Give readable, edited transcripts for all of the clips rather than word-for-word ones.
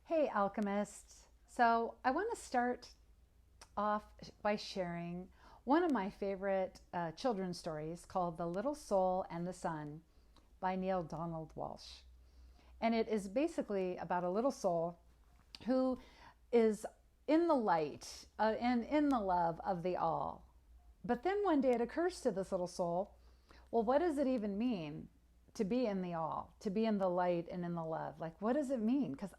Hey, alchemists. So, I want to start off by sharing one of my favorite children's stories called The Little Soul and the Sun by Neil Donald Walsh. And it is basically about a little soul who is in the light and in the love of the all. But then one day it occurs to this little soul, well, what does it even mean to be in the all, to be in the light and in the love? Like, what does it mean? Because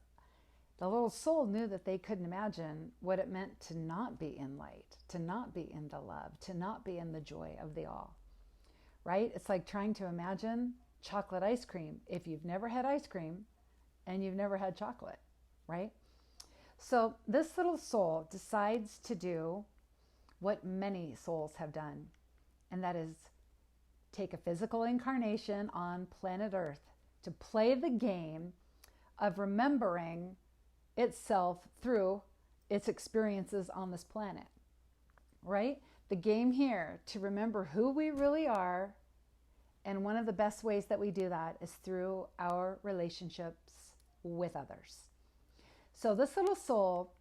the little soul knew that they couldn't imagine what it meant to not be in light, to not be in the love, to not be in the joy of the all, right? It's like trying to imagine chocolate ice cream if you've never had ice cream and you've never had chocolate, right? So this little soul decides to do what many souls have done, and that is take a physical incarnation on planet Earth to play the game of remembering itself through its experiences on this planet, right? The game here to remember who we really are. And one of the best ways that we do that is through our relationships with others. So this little soul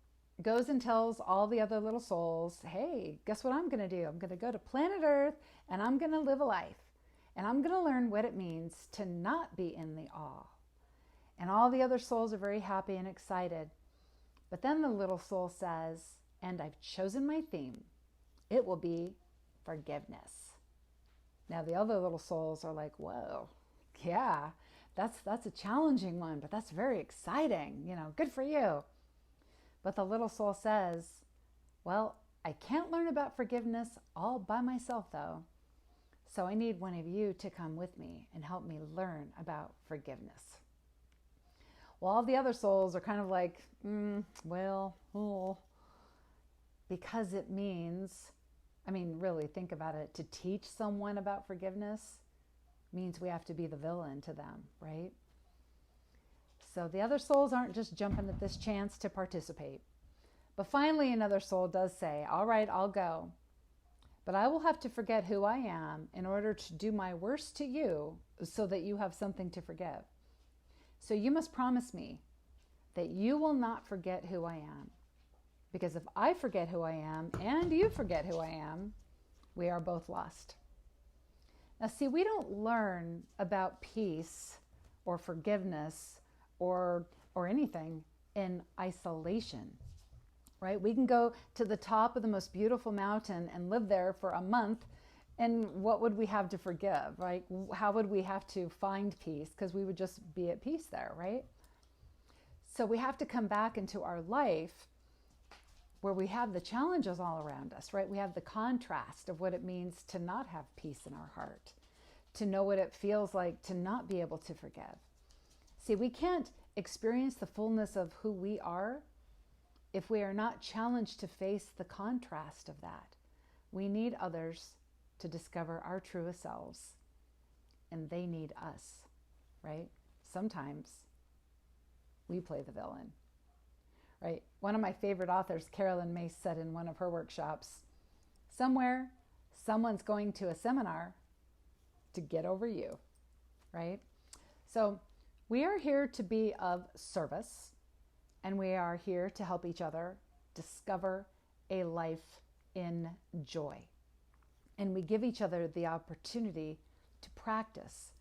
goes and tells all the other little souls, hey, guess what I'm going to do? I'm going to go to planet Earth and I'm going to live a life. And I'm going to learn what it means to not be in the awe. And all the other souls are very happy and excited. But then the little soul says, and I've chosen my theme. It will be forgiveness. Now the other little souls are like, whoa, yeah, that's a challenging one, but that's very exciting. Good for you. But the little soul says, well, I can't learn about forgiveness all by myself though. So I need one of you to come with me and help me learn about forgiveness. Well, all the other souls are kind of like, because it means, really think about it, to teach someone about forgiveness means we have to be the villain to them, right? So the other souls aren't just jumping at this chance to participate. But finally, another soul does say, all right, I'll go. But I will have to forget who I am in order to do my worst to you so that you have something to forgive. So you must promise me that you will not forget who I am. Because if I forget who I am and you forget who I am, we are both lost. Now see, we don't learn about peace or forgiveness or anything in isolation, right? We can go to the top of the most beautiful mountain and live there for a month. And what would we have to forgive, right? How would we have to find peace? Because we would just be at peace there, right? So we have to come back into our life where we have the challenges all around us, right? We have the contrast of what it means to not have peace in our heart, to know what it feels like to not be able to forgive. See, we can't experience the fullness of who we are if we are not challenged to face the contrast of that. We need others to discover our truest selves, and they need us, right? Sometimes we play the villain, right? One of my favorite authors, Carolyn Myss, said in one of her workshops, somewhere someone's going to a seminar to get over you, right? So we are here to be of service, and we are here to help each other discover a life in joy. And we give each other the opportunity to practice,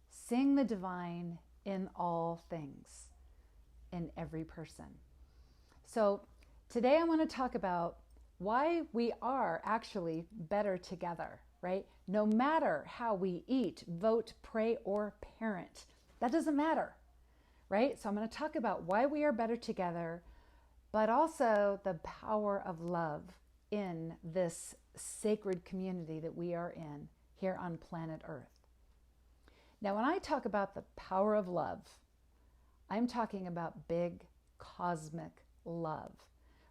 sing the divine in all things, in every person. So today I want to talk about why we are actually better together, right? No matter how we eat, vote, pray, or parent, that doesn't matter, right? So I'm going to talk about why we are better together, but also the power of love in this sacred community that we are in here on planet Earth. Now, when I talk about the power of love, I'm talking about big cosmic love,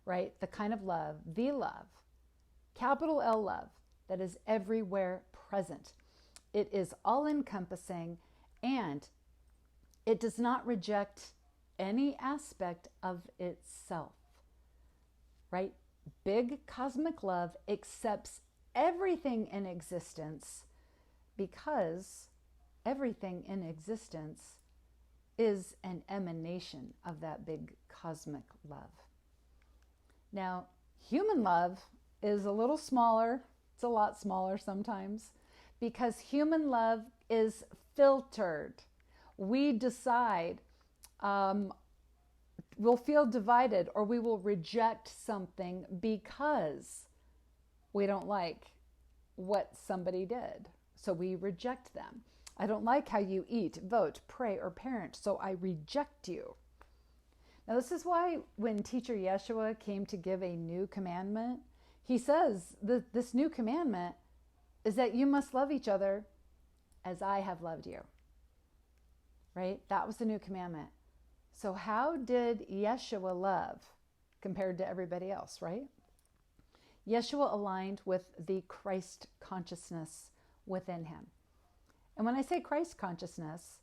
right? The kind of love, the love, capital L love, that is everywhere present. It is all encompassing and it does not reject any aspect of itself, right? Big cosmic love accepts everything in existence because everything in existence is an emanation of that big cosmic love. Now, human love is a little smaller. It's a lot smaller sometimes because human love is filtered. We decide we'll feel divided or we will reject something because we don't like what somebody did. So we reject them. I don't like how you eat, vote, pray, or parent, so I reject you. Now, this is why when teacher Yeshua came to give a new commandment, he says this new commandment is that you must love each other as I have loved you. Right? That was the new commandment. So how did Yeshua love compared to everybody else, right? Yeshua aligned with the Christ consciousness within him. And when I say Christ consciousness,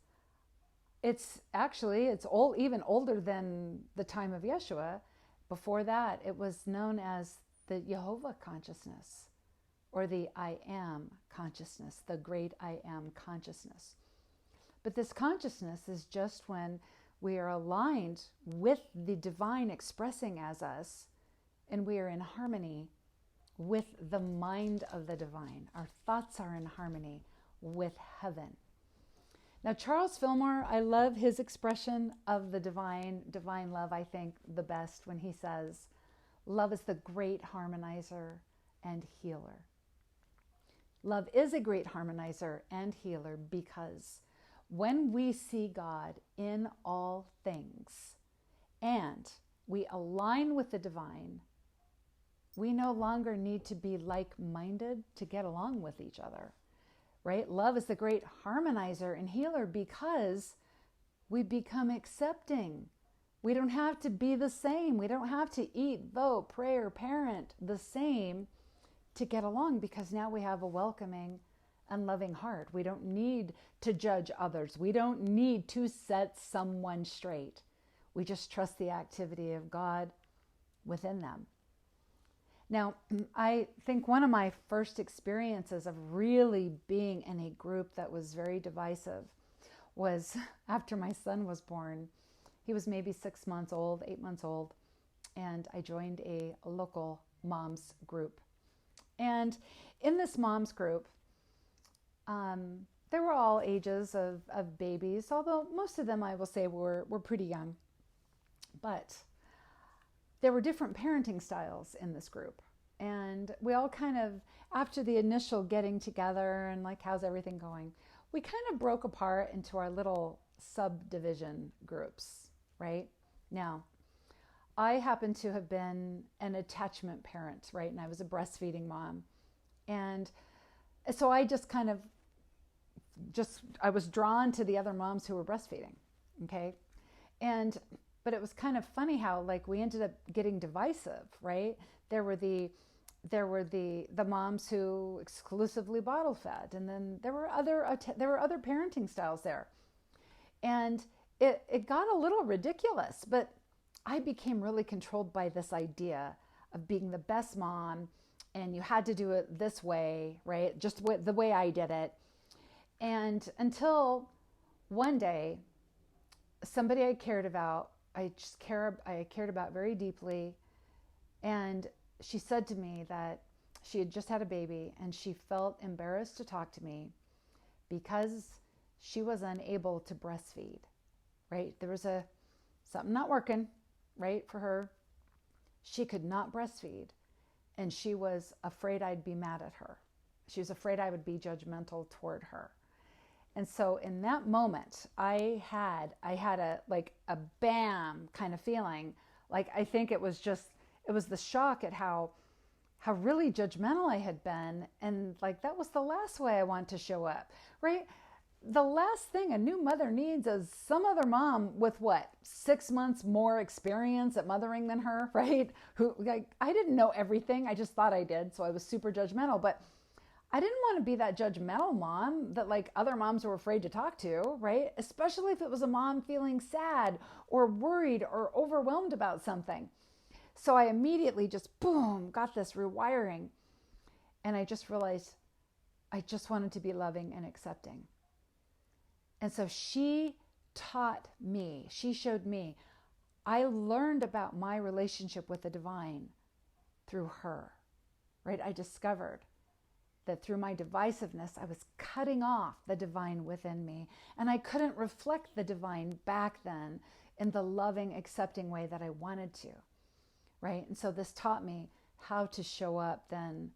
it's even older than the time of Yeshua. Before that, it was known as the Jehovah consciousness or the I am consciousness, the great I am consciousness. But this consciousness is just when we are aligned with the divine expressing as us and we are in harmony with the mind of the divine. Our thoughts are in harmony with heaven. Now, Charles Fillmore, I love his expression of the divine love, I think, the best when he says, love is the great harmonizer and healer. Love is a great harmonizer and healer because when we see God in all things and we align with the divine, we no longer need to be like-minded to get along with each other. Right? Love is the great harmonizer and healer because we become accepting. We don't have to be the same. We don't have to eat, vote, pray, or parent the same to get along because now we have a welcoming and loving heart. We don't need to judge others. We don't need to set someone straight. We just trust the activity of God within them. Now, I think one of my first experiences of really being in a group that was very divisive was after my son was born. He was maybe 6 months old, 8 months old, and I joined a local moms group. And in this moms group, they were all ages of babies, although most of them, I will say, were pretty young. But there were different parenting styles in this group. And we all kind of, after the initial getting together and like, how's everything going? We kind of broke apart into our little subdivision groups, right? Now, I happen to have been an attachment parent, right? And I was a breastfeeding mom. And so I just kind of, I was drawn to the other moms who were breastfeeding, okay? But it was kind of funny how like we ended up getting divisive, right? There were the moms who exclusively bottle fed, and then there were other parenting styles there, and it got a little ridiculous. But I became really controlled by this idea of being the best mom, and you had to do it this way, right? Just the way I did it, and until one day, somebody I cared about. I cared about very deeply. And she said to me that she had just had a baby and she felt embarrassed to talk to me because she was unable to breastfeed, right? There was something not working, right, for her. She could not breastfeed and she was afraid I'd be mad at her. She was afraid I would be judgmental toward her. And so in that moment, I had a bam kind of feeling. Like, I think it was the shock at how really judgmental I had been. And like, that was the last way I want to show up, right? The last thing a new mother needs is some other mom with 6 months more experience at mothering than her, right? Who, like, I didn't know everything. I just thought I did. So I was super judgmental, but I didn't want to be that judgmental mom that like other moms were afraid to talk to, right? Especially if it was a mom feeling sad or worried or overwhelmed about something. So I immediately just, boom, got this rewiring. And I just realized I just wanted to be loving and accepting. And so she taught me, she showed me, I learned about my relationship with the divine through her, right? I discovered that through my divisiveness, I was cutting off the divine within me, and I couldn't reflect the divine back then in the loving, accepting way that I wanted to, right? And so this taught me how to show up then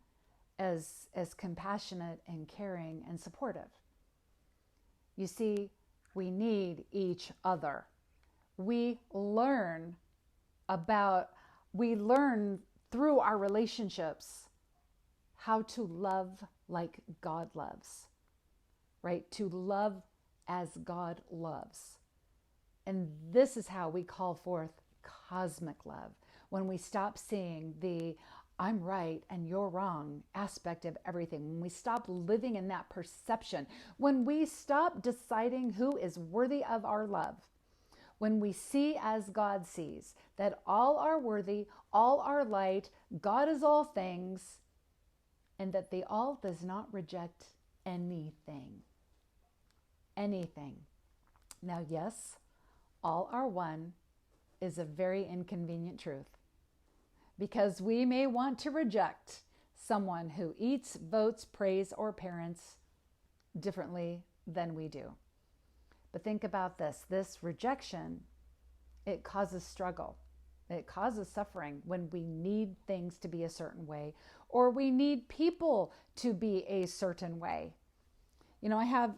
as compassionate and caring and supportive. You see, we need each other. We learn through our relationships how to love like God loves, right? To love as God loves. And this is how we call forth cosmic love. When we stop seeing the I'm right and you're wrong aspect of everything, when we stop living in that perception, when we stop deciding who is worthy of our love, when we see as God sees, that all are worthy, all are light, God is all things, and that the all does not reject anything. Anything. Now, yes, all are one is a very inconvenient truth, because we may want to reject someone who eats, votes, prays, or parents differently than we do. But think about this. This rejection, it causes struggle. It causes suffering when we need things to be a certain way, or we need people to be a certain way. You know, I have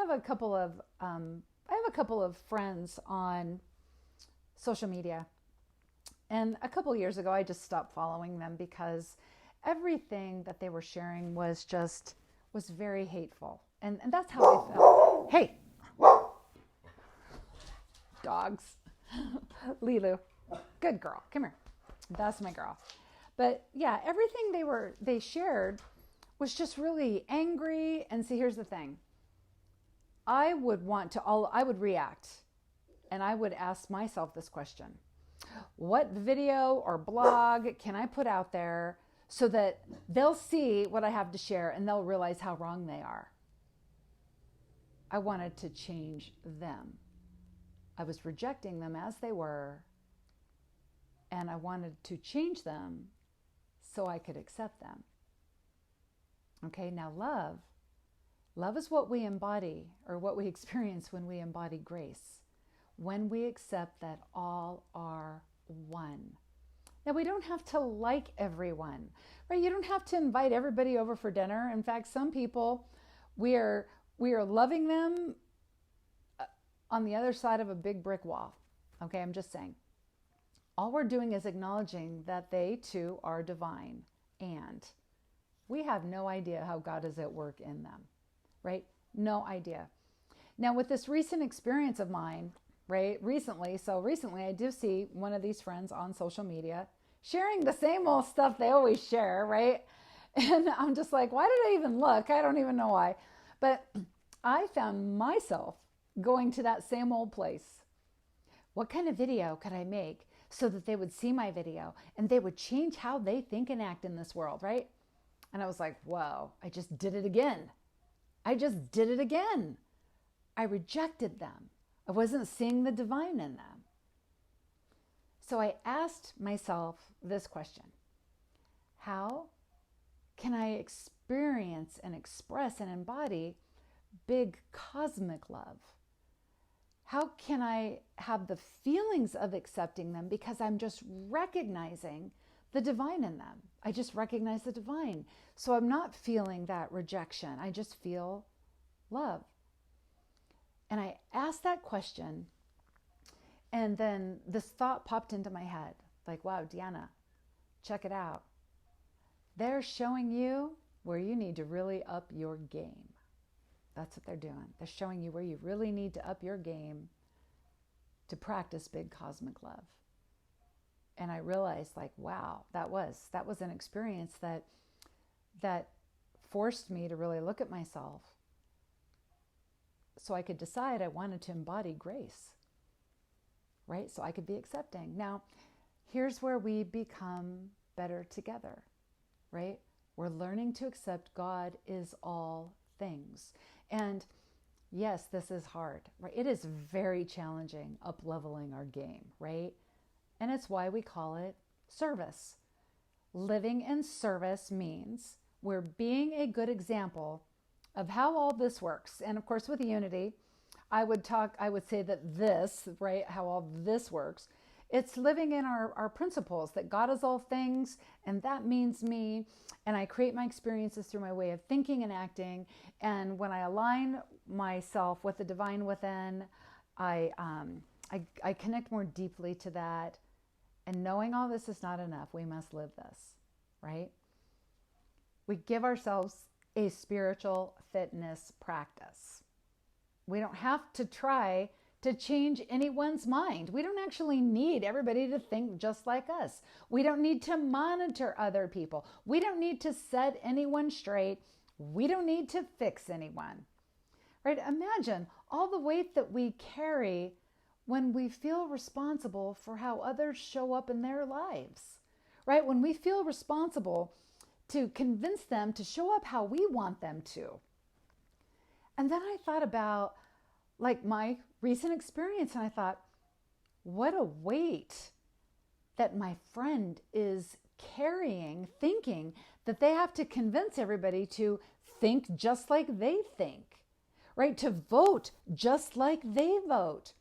a couple of friends on social media, and a couple of years ago I just stopped following them because everything that they were sharing was very hateful, and that's how I felt. Hey, dogs. Lilu, good girl, come here. That's my girl. But yeah, everything they shared was just really angry. And see, here's the thing. I would react, and I would ask myself this question: what video or blog can I put out there so that they'll see what I have to share and they'll realize how wrong they are? I wanted to change them. I was rejecting them as they were, and I wanted to change them so I could accept them. Okay, now love is what we embody, or what we experience when we embody grace, when we accept that all are one. Now, we don't have to like everyone, right? You don't have to invite everybody over for dinner. In fact, some people, we are loving them on the other side of a big brick wall. Okay, I'm just saying. All we're doing is acknowledging that they too are divine, and we have no idea how God is at work in them, right? No idea. Now, with this recent experience of mine, right, recently I do see one of these friends on social media sharing the same old stuff they always share, right? And I'm just like, why did I even look? I don't even know why. But I found myself going to that same old place. What kind of video could I make so that they would see my video and they would change how they think and act in this world, right? And I was like, whoa, I just did it again. I rejected them. I wasn't seeing the divine in them. So I asked myself this question: how can I experience and express and embody big cosmic love? How can I have the feelings of accepting them because I'm just recognizing the divine in them? I just recognize the divine. So I'm not feeling that rejection. I just feel love. And I asked that question, and then this thought popped into my head, like, wow, Deanna, check it out. They're showing you where you need to really up your game. That's what they're doing. They're showing you where you really need to up your game to practice big cosmic love. And I realized, like, wow, that was an experience that forced me to really look at myself so I could decide I wanted to embody grace, right? So I could be accepting. Now, here's where we become better together, right? We're learning to accept God is all things. And yes, this is hard, right? It is very challenging up leveling our game, right? And it's why we call it service. Living in service means we're being a good example of how all this works. And of course, with unity, I would say that this, right, how all this works, it's living in our principles that God is all things, and that means me. And I create my experiences through my way of thinking and acting. And when I align myself with the divine within, I connect more deeply to that. And knowing all this is not enough, we must live this, right? We give ourselves a spiritual fitness practice. We don't have to try to change anyone's mind. We don't actually need everybody to think just like us. We don't need to monitor other people. We don't need to set anyone straight. We don't need to fix anyone, right? Imagine all the weight that we carry when we feel responsible for how others show up in their lives, right? When we feel responsible to convince them to show up how we want them to. And then I thought about like my recent experience, and I thought, what a weight that my friend is carrying, thinking that they have to convince everybody to think just like they think, right? To vote just like they vote.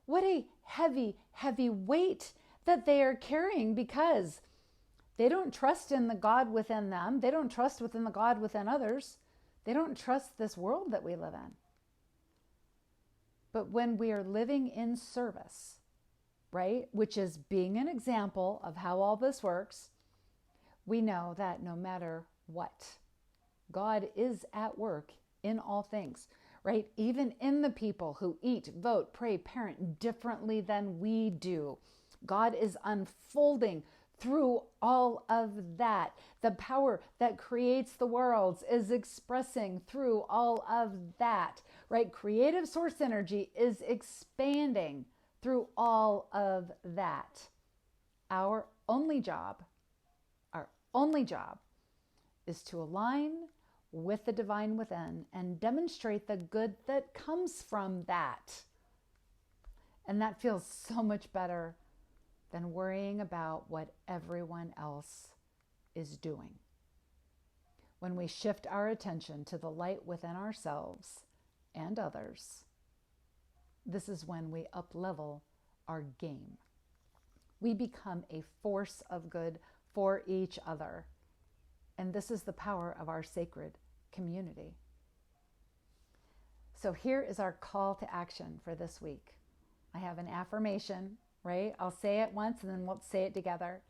What a heavy, heavy weight that they are carrying because they don't trust in the God within them. They don't trust within the God within others. They don't trust this world that we live in. But when we are living in service, right, which is being an example of how all this works, we know that no matter what, God is at work in all things, right? Even in the people who eat, vote, pray, parent differently than we do. God is unfolding through all of that. The power that creates the worlds is expressing through all of that, right? Creative source energy is expanding through all of that. Our only job is to align with the divine within and demonstrate the good that comes from that. And that feels so much better than worrying about what everyone else is doing. When we shift our attention to the light within ourselves and others, this is when we up-level our game. We become a force of good for each other. And this is the power of our sacred community. So here is our call to action for this week. I have an affirmation, right? I'll say it once and then we'll say it together.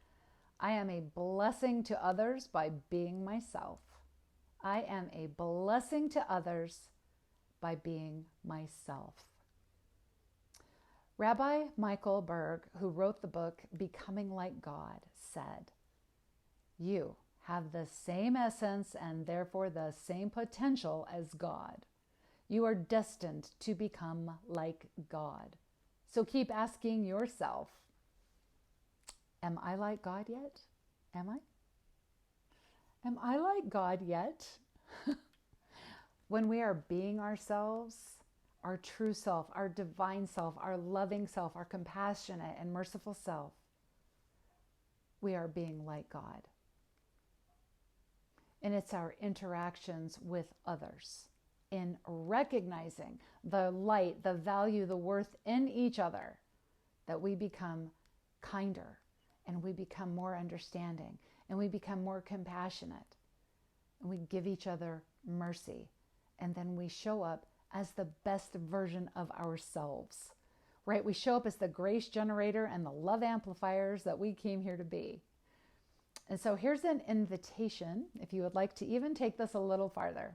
I am a blessing to others by being myself. I am a blessing to others by being myself. Rabbi Michael Berg, who wrote the book Becoming Like God, said, "You have the same essence and therefore the same potential as God. You are destined to become like God. So keep asking yourself, am I like God yet? Am I? Am I like God yet?" When we are being ourselves, our true self, our divine self, our loving self, our compassionate and merciful self, we are being like God. And it's our interactions with others in recognizing the light, the value, the worth in each other that we become kinder and we become more understanding and we become more compassionate and we give each other mercy. And then we show up as the best version of ourselves, right? We show up as the grace generator and the love amplifiers that we came here to be. And so here's an invitation, if you would like to even take this a little farther.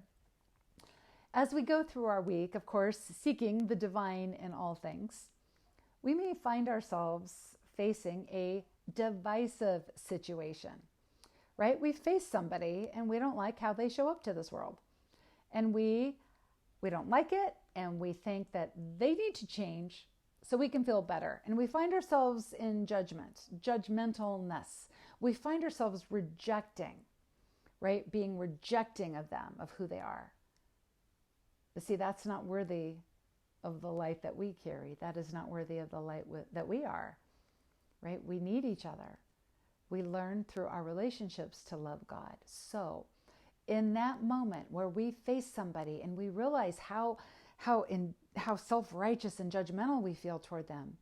As we go through our week, of course, seeking the divine in all things, we may find ourselves facing a divisive situation, right? We face somebody and we don't like how they show up to this world. And we don't like it, and we think that they need to change so we can feel better. And we find ourselves in judgmentalness. We find ourselves rejecting, right? Being rejecting of them, of who they are. But see, that's not worthy of the light that we carry. That is not worthy of the light that we are, right? We need each other. We learn through our relationships to love God. So in that moment where we face somebody and we realize how self-righteous and judgmental we feel toward them,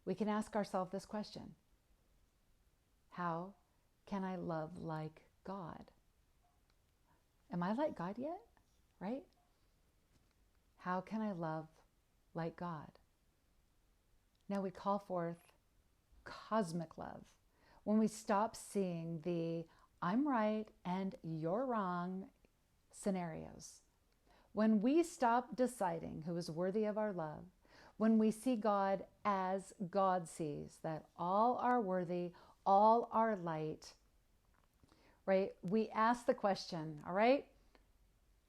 we can ask ourselves this question: how can I love like God? Am I like God yet? Right? How can I love like God? Now we call forth cosmic love. When we stop seeing the I'm right and you're wrong scenarios. When we stop deciding who is worthy of our love, when we see God as God sees, that all are worthy, all are light, right? We ask the question, all right,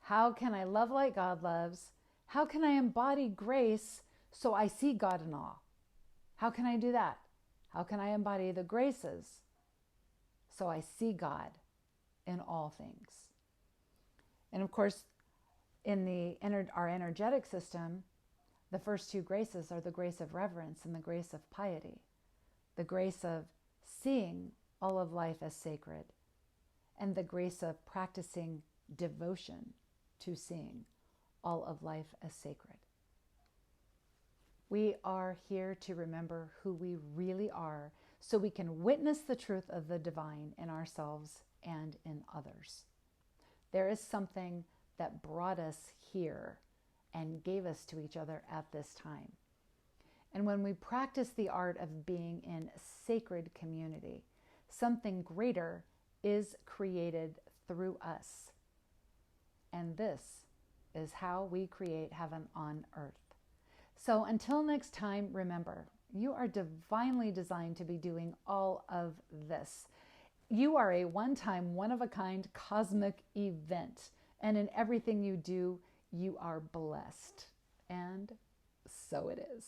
how can I love like God loves? How can I embody grace so I see God in all? How can I do that? How can I embody the graces so I see God in all things? And of course, in our energetic system, the first two graces are the grace of reverence and the grace of piety, the grace of seeing all of life as sacred, and the grace of practicing devotion to seeing all of life as sacred. We are here to remember who we really are so we can witness the truth of the divine in ourselves and in others. There is something that brought us here and gave us to each other at this time. And when we practice the art of being in sacred community, something greater is created through us. And this is how we create heaven on earth. So until next time, remember, you are divinely designed to be doing all of this. You are a one-time, one-of-a-kind cosmic event. And in everything you do, you are blessed. And so it is.